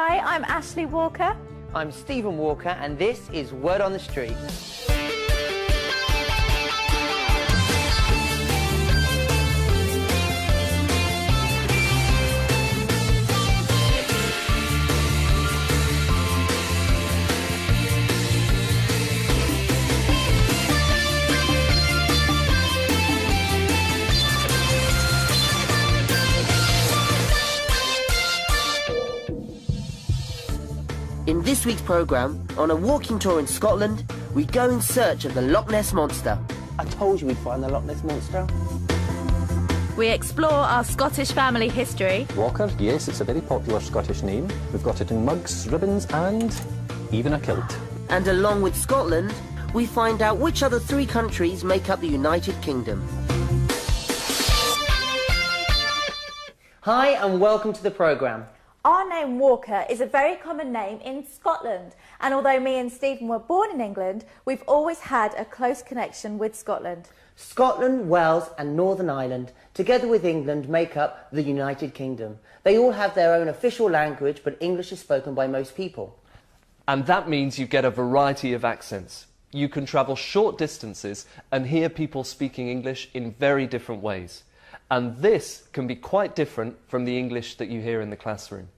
Hi, I'm Ashley Walker. I'm Stephen Walker, and this is Word on the Street. In this week's programme, on a walking tour in Scotland, we go in search of the Loch Ness Monster. I told you we'd find the Loch Ness Monster. We explore our Scottish family history. Walker, yes, it's a very popular Scottish name. We've got it in mugs, ribbons and even a kilt. And along with Scotland, we find out which other three countries make up the United Kingdom. Hi and welcome to the programme. Our name Walker is a very common name in Scotland, and although me and Stephen were born in England, we've always had a close connection with Scotland. Scotland, Wales and Northern Ireland, together with England, make up the United Kingdom. They all have their own official language, but English is spoken by most people. And that means you get a variety of accents. You can travel short distances and hear people speaking English in very different ways. And this can be quite different from the English that you hear in the classroom.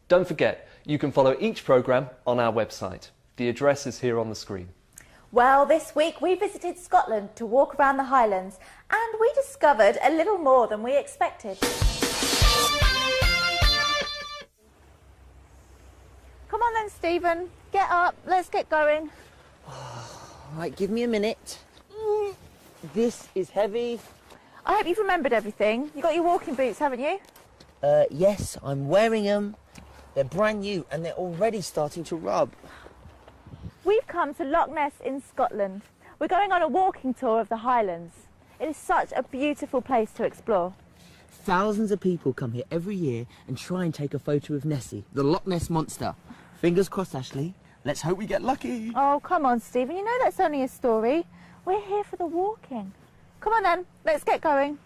Don't forget, you can follow each programme on our website. The address is here on the screen. Well, this week we visited Scotland to walk around the Highlands, and we discovered a little more than we expected. Come on then, Stephen. Get up. Let's get going. Right, give me a minute. This is heavy. I hope you've remembered everything. You got your walking boots, haven't you? Yes, I'm wearing them. They're brand new and they're already starting to rub. We've come to Loch Ness in Scotland. We're going on a walking tour of the Highlands. It is such a beautiful place to explore. Thousands of people come here every year and try and take a photo of Nessie, the Loch Ness Monster. Fingers crossed, Ashley. Let's hope we get lucky. Oh, come on, Stephen. You know that's only a story. We're here for the walking. Come on then, let's get going.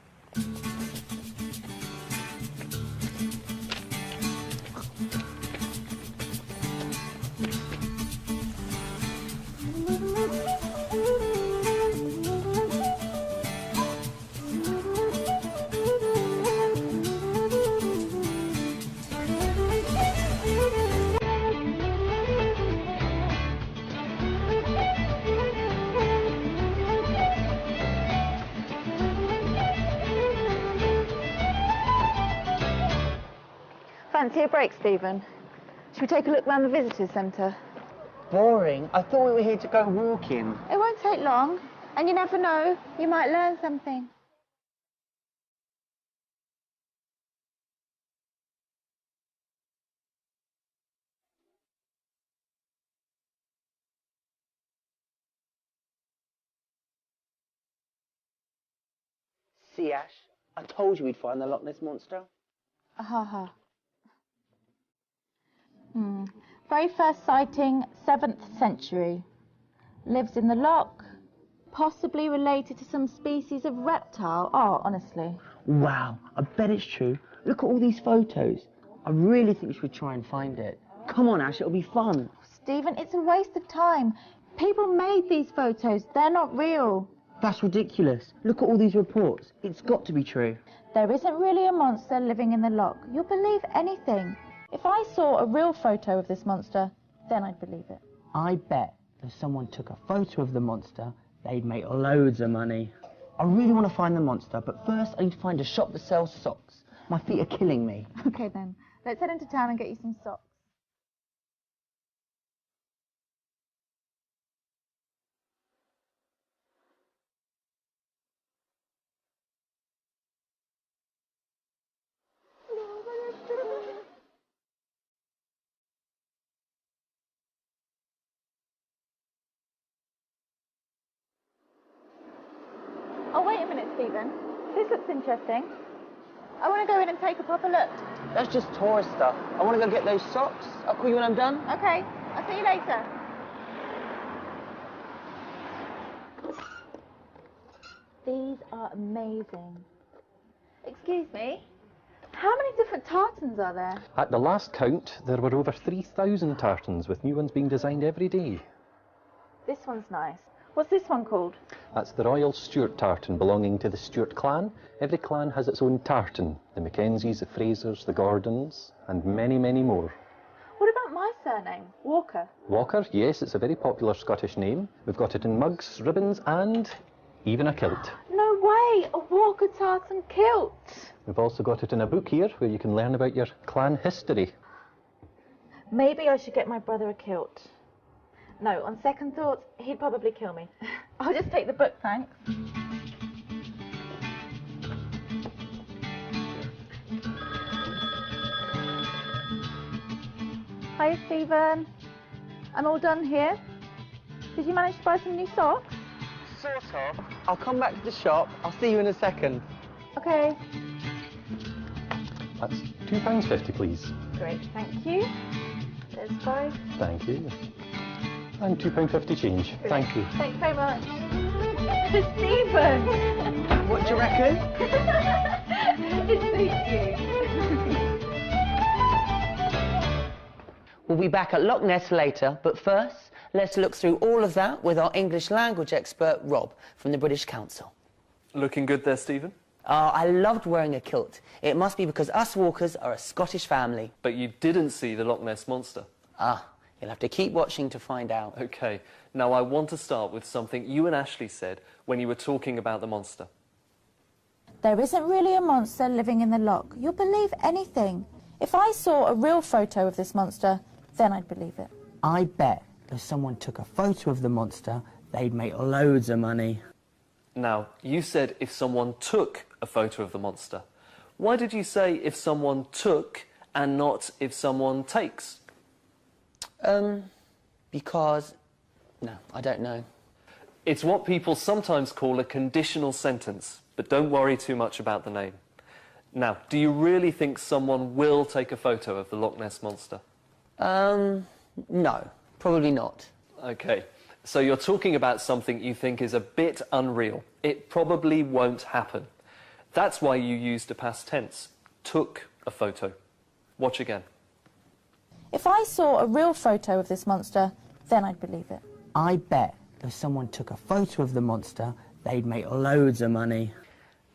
Fancy a break, Stephen? Should we take a look around the visitor centre? Boring. I thought we were here to go walking. It won't take long, and you never know, you might learn something. See, Ash, I told you we'd find the Loch Ness Monster. Ha. Very first sighting, 7th century. Lives in the loch, possibly related to some species of reptile. Oh, honestly. Wow, I bet it's true. Look at all these photos. I really think we should try and find it. Come on, Ash, it'll be fun. Stephen, it's a waste of time. People made these photos. They're not real. That's ridiculous. Look at all these reports. It's got to be true. There isn't really a monster living in the loch. You'll believe anything. If I saw a real photo of this monster, then I'd believe it. I bet if someone took a photo of the monster, they'd make loads of money. I really want to find the monster, but first I need to find a shop that sells socks. My feet are killing me. Okay then, let's head into town and get you some socks. Oh, wait a minute, Stephen. This looks interesting. I want to go in and take a proper look. That's just tourist stuff. I want to go get those socks. I'll call you when I'm done. Okay, I'll see you later. These are amazing. Excuse me, How many different tartans are there? At the last count, there were over 3,000 tartans, with new ones being designed every day. This one's nice. What's this one called? That's the Royal Stuart tartan, belonging to the Stuart clan. Every clan has its own tartan. The Mackenzies, the Frasers, the Gordons, and many, many more. What about my surname? Walker. Walker, yes, it's a very popular Scottish name. We've got it in mugs, ribbons, and even a kilt. No way! A Walker tartan kilt! We've also got it in a book here, where you can learn about your clan history. Maybe I should get my brother a kilt. No, on second thought, he'd probably kill me. I'll just take the book, thanks. Hi, Stephen. I'm all done here. Did you manage to buy some new socks? Sort of. I'll come back to the shop. I'll see you in a second. Okay. That's £2.50, please. Great, thank you. There's 5. Thank you. And £2.50 change. Thank you. Thanks very much. Stephen! What do you reckon? It suits you. We'll be back at Loch Ness later, but first, let's look through all of that with our English language expert, Rob, from the British Council. Looking good there, Stephen? I loved wearing a kilt. It must be because us Walkers are a Scottish family. But you didn't see the Loch Ness Monster. You'll have to keep watching to find out. OK, now I want to start with something you and Ashley said when you were talking about the monster. There isn't really a monster living in the loch. You'll believe anything. If I saw a real photo of this monster, then I'd believe it. I bet if someone took a photo of the monster, they'd make loads of money. Now, you said if someone took a photo of the monster. Why did you say if someone took and not if someone takes? Because... no, I don't know. It's what people sometimes call a conditional sentence, but don't worry too much about the name. Now, do you really think someone will take a photo of the Loch Ness Monster? No, probably not. OK, so you're talking about something you think is a bit unreal. It probably won't happen. That's why you used a past tense. Took a photo. Watch again. If I saw a real photo of this monster, then I'd believe it. I bet if someone took a photo of the monster, they'd make loads of money.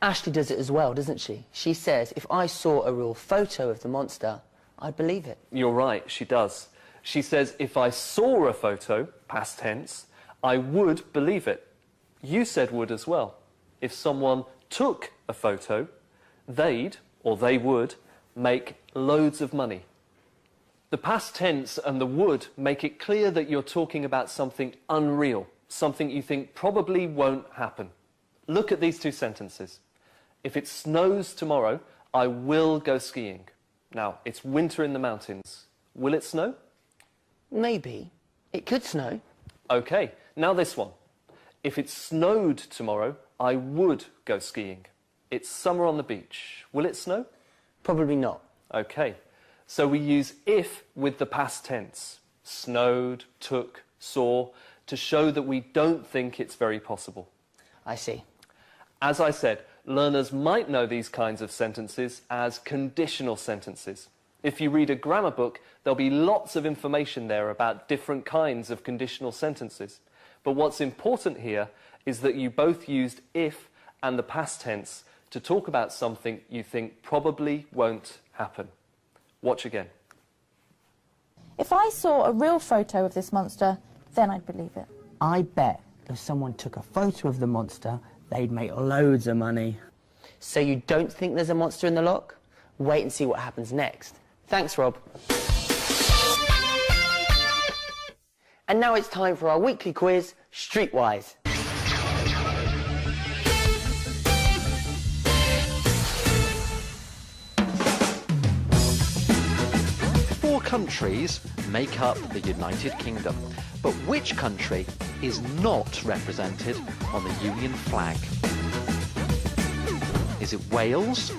Ashley does it as well, doesn't she? She says, if I saw a real photo of the monster, I'd believe it. You're right, she does. She says, if I saw a photo, past tense, I would believe it. You said would as well. If someone took a photo, they'd, or they would, make loads of money. The past tense and the would make it clear that you're talking about something unreal, something you think probably won't happen. Look at these two sentences. If it snows tomorrow, I will go skiing. Now, it's winter in the mountains. Will it snow? Maybe. It could snow. OK, now this one. If it snowed tomorrow, I would go skiing. It's summer on the beach. Will it snow? Probably not. OK, so we use if with the past tense. Snowed, took, saw, to show that we don't think it's very possible. I see. As I said, learners might know these kinds of sentences as conditional sentences. If you read a grammar book, there'll be lots of information there about different kinds of conditional sentences. But what's important here is that you both used if and the past tense to talk about something you think probably won't happen. Watch again. If I saw a real photo of this monster, then I'd believe it. I bet if someone took a photo of the monster, they'd make loads of money. So you don't think there's a monster in the loch? Wait and see what happens next. Thanks, Rob. And now it's time for our weekly quiz, Streetwise. 4 countries make up the United Kingdom, but which country is not represented on the Union flag? Is it Wales,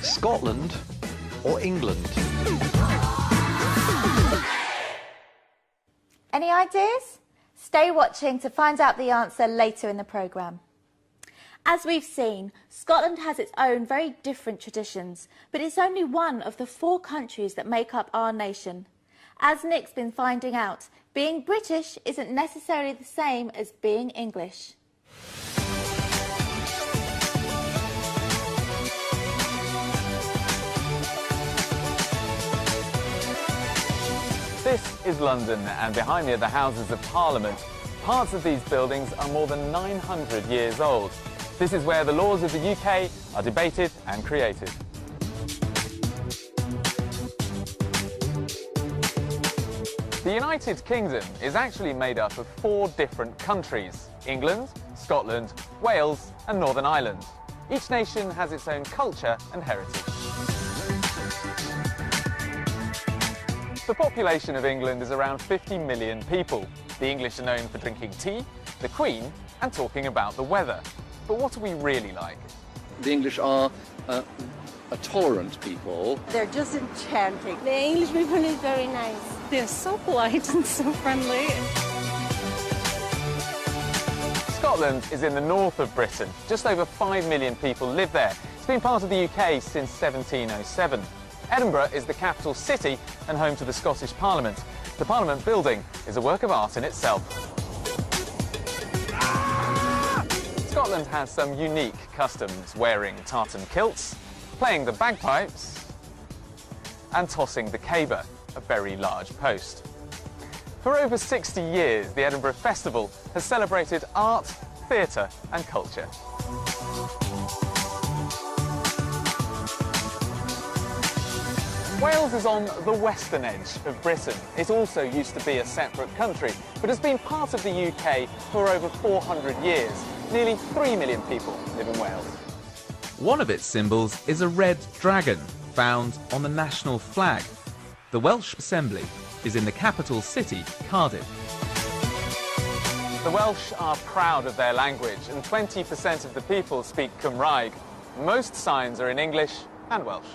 Scotland, or England? Any ideas? Stay watching to find out the answer later in the programme. As we've seen, Scotland has its own very different traditions, but it's only one of the 4 countries that make up our nation. As Nick's been finding out, being British isn't necessarily the same as being English. This is London, and behind me are the Houses of Parliament. Parts of these buildings are more than 900 years old. This is where the laws of the UK are debated and created. The United Kingdom is actually made up of 4 different countries: England, Scotland, Wales and Northern Ireland. Each nation has its own culture and heritage. The population of England is around 50 million people. The English are known for drinking tea, the Queen, and talking about the weather. But what are we really like? The English are a tolerant people. They're just enchanting. The English people is very nice. They're so polite and so friendly. Scotland is in the north of Britain. Just over 5 million people live there. It's been part of the UK since 1707. Edinburgh is the capital city and home to the Scottish Parliament. The Parliament building is a work of art in itself. Scotland has some unique customs, wearing tartan kilts, playing the bagpipes and tossing the caber, a very large post. For over 60 years, the Edinburgh Festival has celebrated art, theatre and culture. Wales is on the western edge of Britain. It also used to be a separate country, but has been part of the UK for over 400 years. Nearly 3 million people live in Wales. One of its symbols is a red dragon, found on the national flag. The Welsh Assembly is in the capital city, Cardiff. The Welsh are proud of their language, and 20% of the people speak Cymraeg. Most signs are in English and Welsh.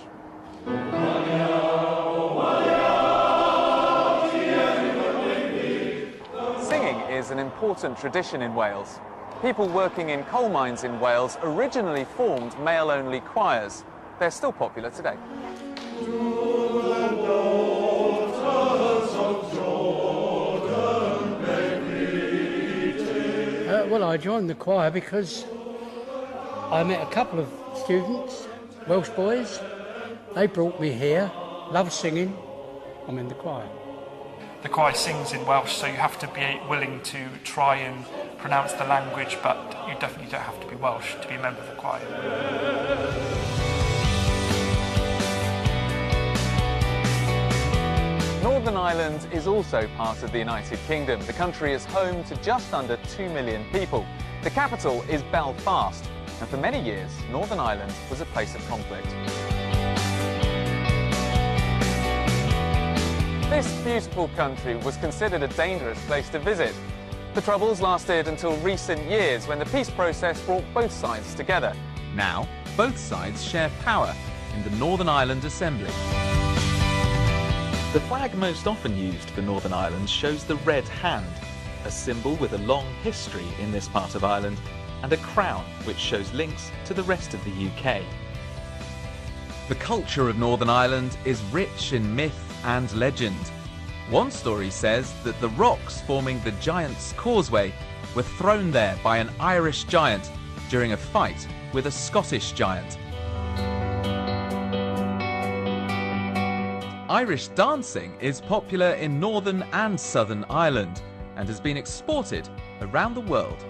Singing is an important tradition in Wales. People working in coal mines in Wales originally formed male-only choirs. They're still popular today. Well, I joined the choir because I met a couple of students, Welsh boys. They brought me here, love singing. I'm in the choir. The choir sings in Welsh, so you have to be willing to try and pronounce the language, but you definitely don't have to be Welsh to be a member of the choir. Northern Ireland is also part of the United Kingdom. The country is home to just under 2 million people. The capital is Belfast, and for many years, Northern Ireland was a place of conflict. This beautiful country was considered a dangerous place to visit. The Troubles lasted until recent years, when the peace process brought both sides together. Now, both sides share power in the Northern Ireland Assembly. The flag most often used for Northern Ireland shows the red hand, a symbol with a long history in this part of Ireland, and a crown which shows links to the rest of the UK. The culture of Northern Ireland is rich in myth and legend. One story says that the rocks forming the Giant's Causeway were thrown there by an Irish giant during a fight with a Scottish giant. Irish dancing is popular in Northern and Southern Ireland and has been exported around the world.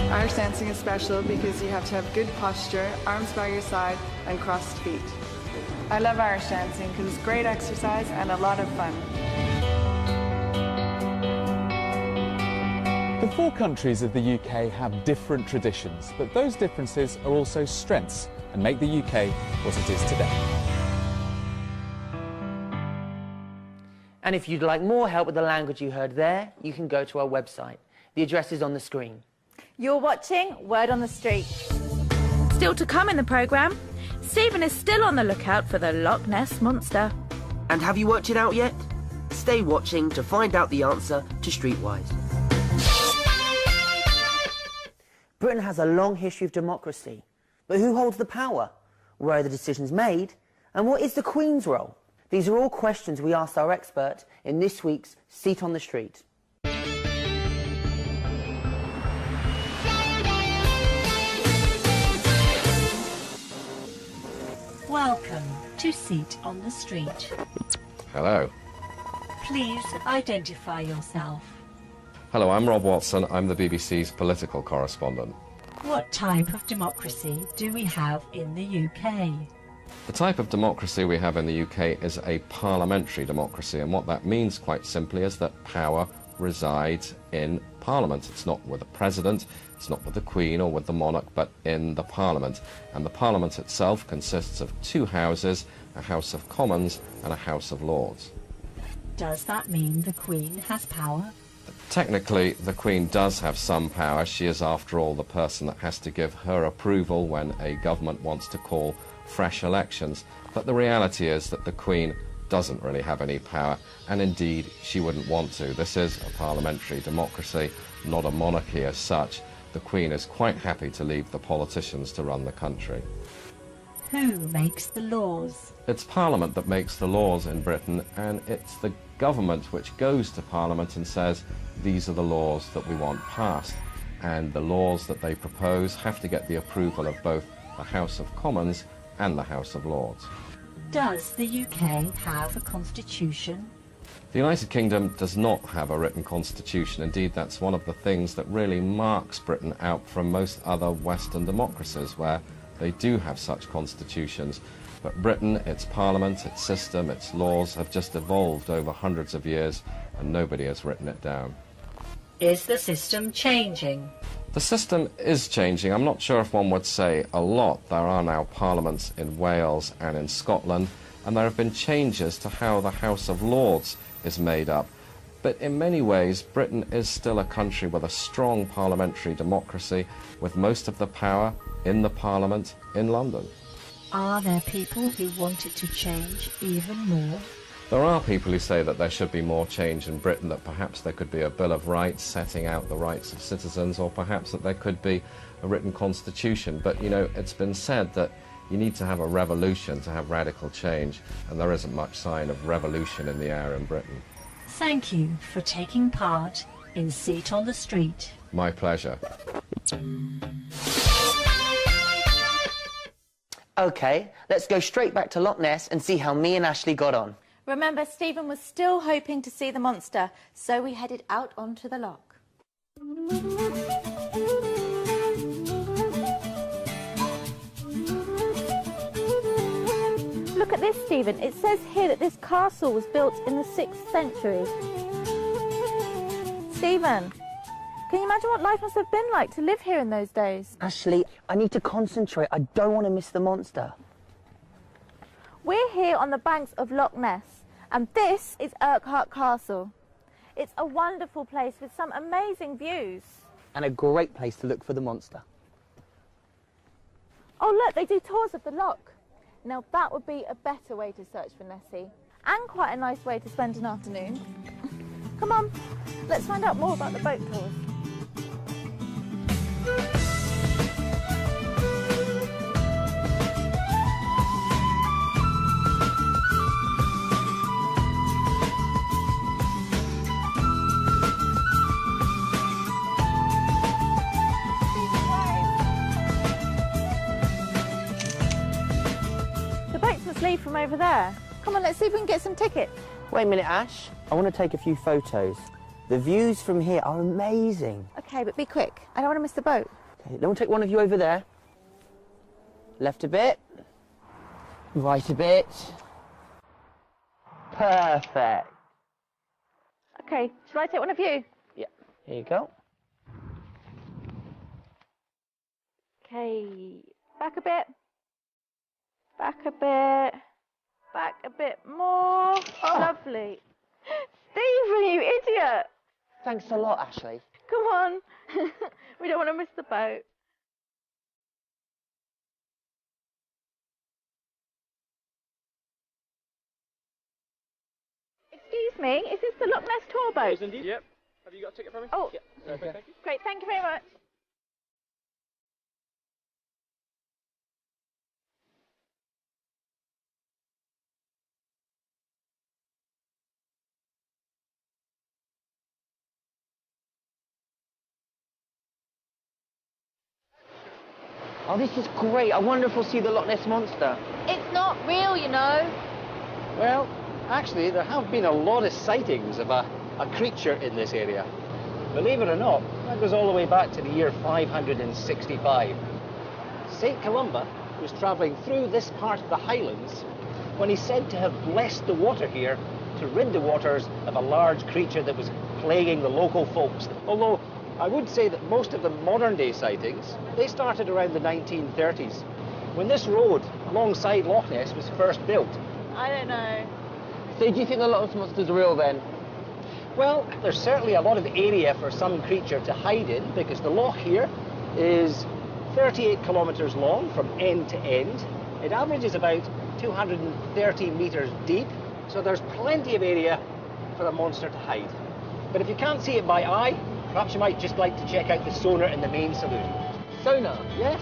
Irish dancing is special because you have to have good posture, arms by your side and crossed feet. I love Irish dancing because it's great exercise and a lot of fun. The 4 countries of the UK have different traditions, but those differences are also strengths and make the UK what it is today. And if you'd like more help with the language you heard there, you can go to our website. The address is on the screen. You're watching Word on the Street. Still to come in the programme, Stephen is still on the lookout for the Loch Ness Monster. And have you worked it out yet? Stay watching to find out the answer to Streetwise. Britain has a long history of democracy. But who holds the power? Where are the decisions made? And what is the Queen's role? These are all questions we asked our expert in this week's Seat on the Street. Welcome to Seat on the Street. Hello. Please identify yourself. Hello, I'm Rob Watson. I'm the BBC's political correspondent. What type of democracy do we have in the UK? The type of democracy we have in the UK is a parliamentary democracy, and what that means quite simply is that power resides in Parliament. It's not with the President, it's not with the Queen or with the monarch, but in the Parliament. And the Parliament itself consists of two houses, a House of Commons and a House of Lords. Does that mean the Queen has power? Technically, the Queen does have some power. She is, after all, the person that has to give her approval when a government wants to call fresh elections. But the reality is that the Queen doesn't really have any power, and indeed she wouldn't want to. This is a parliamentary democracy, not a monarchy as such. The Queen is quite happy to leave the politicians to run the country. Who makes the laws? It's Parliament that makes the laws in Britain, and it's the government which goes to Parliament and says, these are the laws that we want passed. And the laws that they propose have to get the approval of both the House of Commons and the House of Lords. Does the UK have a constitution? The United Kingdom does not have a written constitution. Indeed, that's one of the things that really marks Britain out from most other Western democracies, where they do have such constitutions. But Britain, its parliament, its system, its laws have just evolved over hundreds of years, and nobody has written it down. Is the system changing? The system is changing. I'm not sure if one would say a lot. There are now parliaments in Wales and in Scotland, and there have been changes to how the House of Lords is made up. But in many ways, Britain is still a country with a strong parliamentary democracy, with most of the power in the Parliament in London. Are there people who want it to change even more? There are people who say that there should be more change in Britain, that perhaps there could be a Bill of Rights setting out the rights of citizens, or perhaps that there could be a written constitution. But, you know, it's been said that you need to have a revolution to have radical change, and there isn't much sign of revolution in the air in Britain. Thank you for taking part in Seat on the Street. My pleasure. OK, let's go straight back to Loch Ness and see how me and Ashley got on. Remember, Stephen was still hoping to see the monster, so we headed out onto the loch. Look at this, Stephen. It says here that this castle was built in the 6th century. Stephen, can you imagine what life must have been like to live here in those days? Ashley, I need to concentrate. I don't want to miss the monster. We're here on the banks of Loch Ness, and this is Urquhart Castle. It's a wonderful place with some amazing views. And a great place to look for the monster. Oh look, they do tours of the loch. Now that would be a better way to search for Nessie, and quite a nice way to spend an afternoon. Come on, let's find out more about the boat tours. Leave from over there. Come on, let's see if we can get some tickets. Wait a minute, Ash. I want to take a few photos. The views from here are amazing. OK, but be quick. I don't want to miss the boat. OK, then we'll take one of you over there. Left a bit. Right a bit. Perfect. OK, shall I take one of you? Yeah, here you go. OK, back a bit. Back a bit. Back a bit more. Oh. Lovely. Stephen, you idiot! Thanks a lot, Ashley. Come on. We don't want to miss the boat. Excuse me, is this the Loch Ness tour boat? Yes, indeed. Yep. Have you got a ticket for me? Oh, yep. Perfect, thank you. Great, thank you very much. Oh, this is great. I wonder if we'll see the Loch Ness Monster. It's not real, you know. Well, actually, there have been a lot of sightings of a creature in this area. Believe it or not, that goes all the way back to the year 565. St. Columba was travelling through this part of the Highlands when he's said to have blessed the water here to rid the waters of a large creature that was plaguing the local folks. Although I would say that most of the modern day sightings, they started around the 1930s, when this road alongside Loch Ness was first built. I don't know. So do you think the Loch Ness Monster's real then? Well, there's certainly a lot of area for some creature to hide in, because the loch here is 38 kilometres long from end to end. It averages about 230 metres deep, so there's plenty of area for a monster to hide. But if you can't see it by eye, perhaps you might just like to check out the sonar in the main saloon. Sonar? Yes.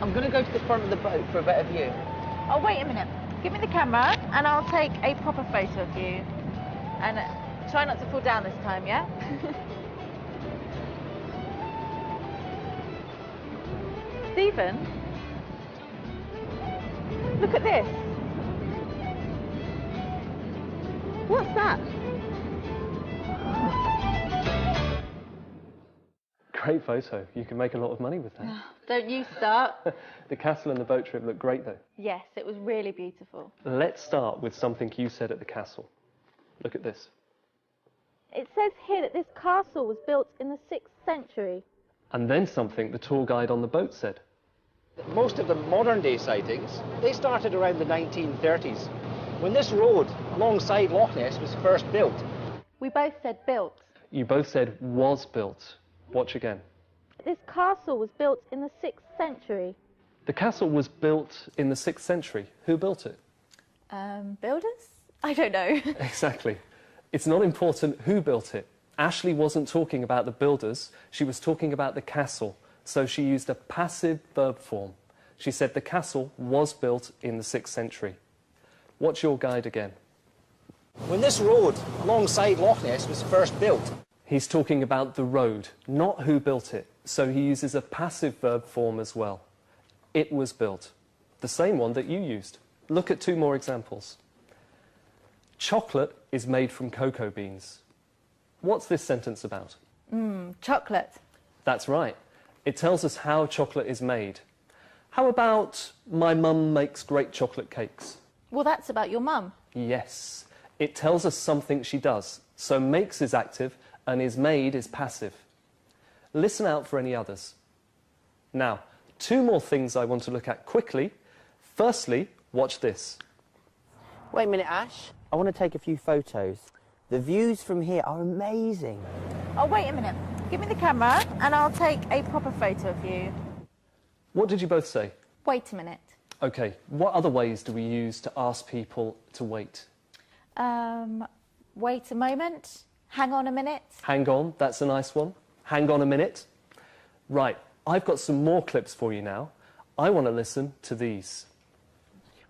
I'm going to go to the front of the boat for a better view. Oh, wait a minute. Give me the camera and I'll take a proper photo of you. And try not to fall down this time, yeah? Stephen? Look at this. What's that? Great photo. You can make a lot of money with that. Don't you start. The castle and the boat trip look great though. Yes, it was really beautiful. Let's start with something you said at the castle. Look at this. It says here that this castle was built in the 6th century. And then something the tour guide on the boat said. Most of the modern day sightings, they started around the 1930s, when this road alongside Loch Ness was first built. We both said built. You both said was built. Watch again. This castle was built in the 6th century. The castle was built in the 6th century. Who built it? Builders? I don't know. Exactly. It's not important who built it. Ashley wasn't talking about the builders. She was talking about the castle. So she used a passive verb form. She said the castle was built in the 6th century. Watch your guide again. When this road alongside Loch Ness was first built. He's talking about the road, not who built it. So he uses a passive verb form as well. It was built. The same one that you used. Look at two more examples. Chocolate is made from cocoa beans. What's this sentence about? Chocolate. That's right. It tells us how chocolate is made. How about my mum makes great chocolate cakes? Well, that's about your mum. Yes. It tells us something she does. So makes is active and is made is passive. Listen out for any others. Now, two more things I want to look at quickly. Firstly, watch this. Wait a minute, Ash. I want to take a few photos. The views from here are amazing. Oh, wait a minute. Give me the camera and I'll take a proper photo of you. What did you both say? Wait a minute. OK, what other ways do we use to ask people to wait? Wait a moment. Hang on a minute. Hang on, that's a nice one. Hang on a minute. Right, I've got some more clips for you now. I want to listen to these.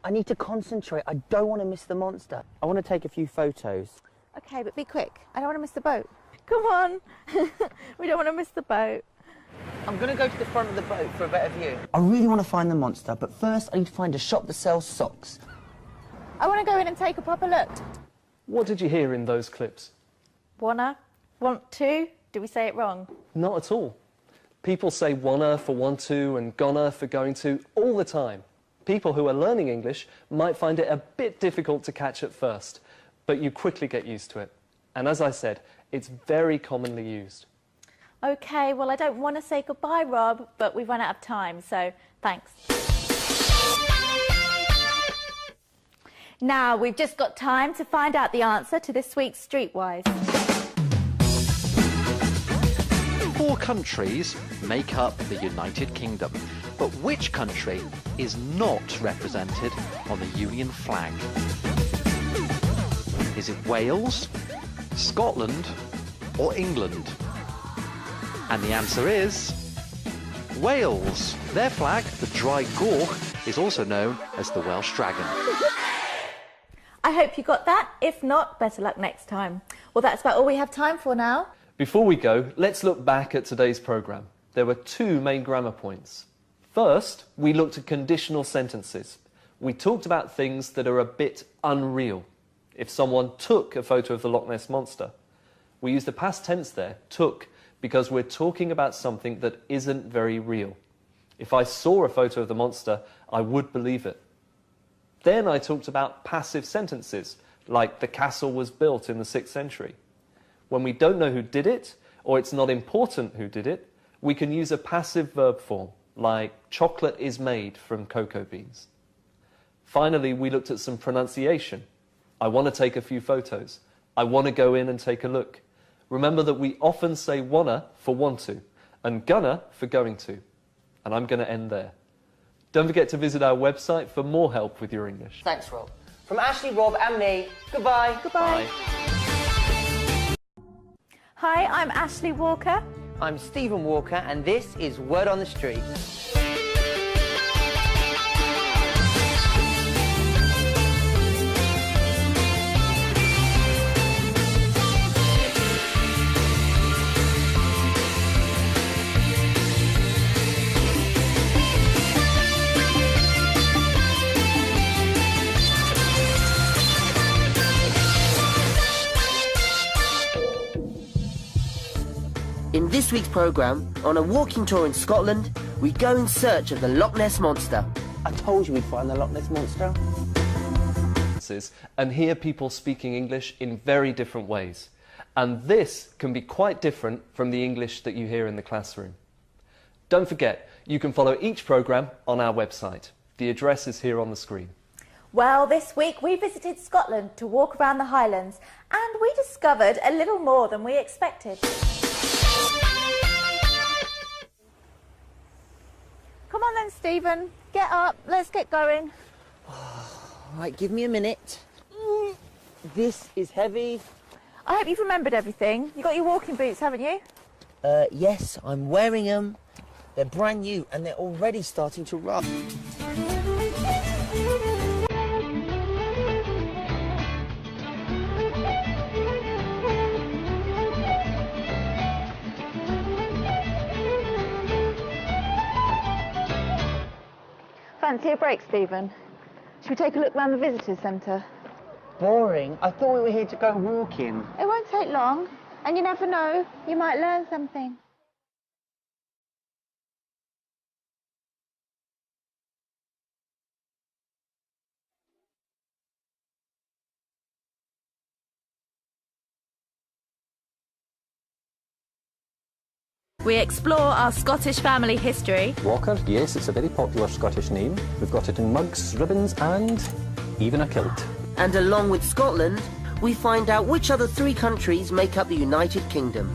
I need to concentrate. I don't want to miss the monster. I want to take a few photos. OK, but be quick. I don't want to miss the boat. Come on. We don't want to miss the boat. I'm going to go to the front of the boat for a better view. I really want to find the monster, but first I need to find a shop that sells socks. I want to go in and take a proper look. What did you hear in those clips? Wanna? Want to? Did we say it wrong? Not at all. People say wanna for want to and gonna for going to all the time. People who are learning English might find it a bit difficult to catch at first, but you quickly get used to it. And as I said, it's very commonly used. OK, well, I don't want to say goodbye, Rob, but we've run out of time, so thanks. Now, we've just got time to find out the answer to this week's Streetwise. 4 countries make up the United Kingdom, but which country is not represented on the Union flag? Is it Wales, Scotland, or England? And the answer is Wales. Their flag, the dry gorge, is also known as the Welsh Dragon. I hope you got that. If not, better luck next time. Well, that's about all we have time for now. Before we go, let's look back at today's programme. There were two main grammar points. First, we looked at conditional sentences. We talked about things that are a bit unreal. If someone took a photo of the Loch Ness Monster, we use the past tense there, took, because we're talking about something that isn't very real. If I saw a photo of the monster, I would believe it. Then I talked about passive sentences, like the castle was built in the 6th century. When we don't know who did it, or it's not important who did it, we can use a passive verb form, like chocolate is made from cocoa beans. Finally, we looked at some pronunciation. I want to take a few photos. I want to go in and take a look. Remember that we often say wanna for want to, and gonna for going to. And I'm going to end there. Don't forget to visit our website for more help with your English. Thanks, Rob. From Ashley, Rob and me, goodbye. Goodbye. Hi, I'm Ashley Walker. I'm Stephen Walker, and this is Word on the Street. In this week's programme, on a walking tour in Scotland, we go in search of the Loch Ness Monster. I told you we'd find the Loch Ness Monster. And hear people speaking English in very different ways. And this can be quite different from the English that you hear in the classroom. Don't forget, you can follow each programme on our website. The address is here on the screen. Well, this week we visited Scotland to walk around the Highlands, and we discovered a little more than we expected. Come on then, Stephen. Get up. Let's get going. Right, give me a minute. This is heavy. I hope you've remembered everything. You got your walking boots, haven't you? Yes, I'm wearing them. They're brand new and they're already starting to rub. Fancy a break, Stephen? Should we take a look around the visitor centre? Boring. I thought we were here to go walking. It won't take long, and you never know, you might learn something. We explore our Scottish family history. Walker, yes, it's a very popular Scottish name. We've got it in mugs, ribbons and even a kilt. And along with Scotland, we find out which other 3 countries make up the United Kingdom.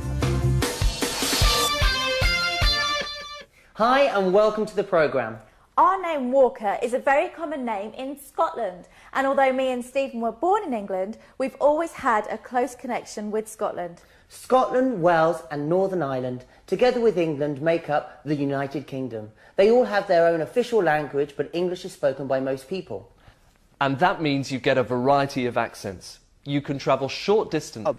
Hi and welcome to the programme. Our name Walker is a very common name in Scotland, and although me and Stephen were born in England, we've always had a close connection with Scotland. Scotland, Wales and Northern Ireland, together with England, make up the United Kingdom. They all have their own official language, but English is spoken by most people. And that means you get a variety of accents. You can travel short distance.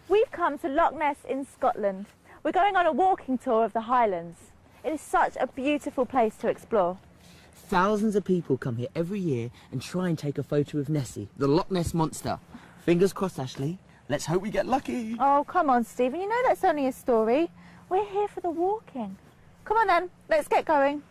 We've come to Loch Ness in Scotland. We're going on a walking tour of the Highlands. It is such a beautiful place to explore. Thousands of people come here every year and try and take a photo of Nessie, the Loch Ness Monster. Fingers crossed, Ashley. Let's hope we get lucky. Oh, come on, Stephen. You know that's only a story. We're here for the walking. Come on then, let's get going.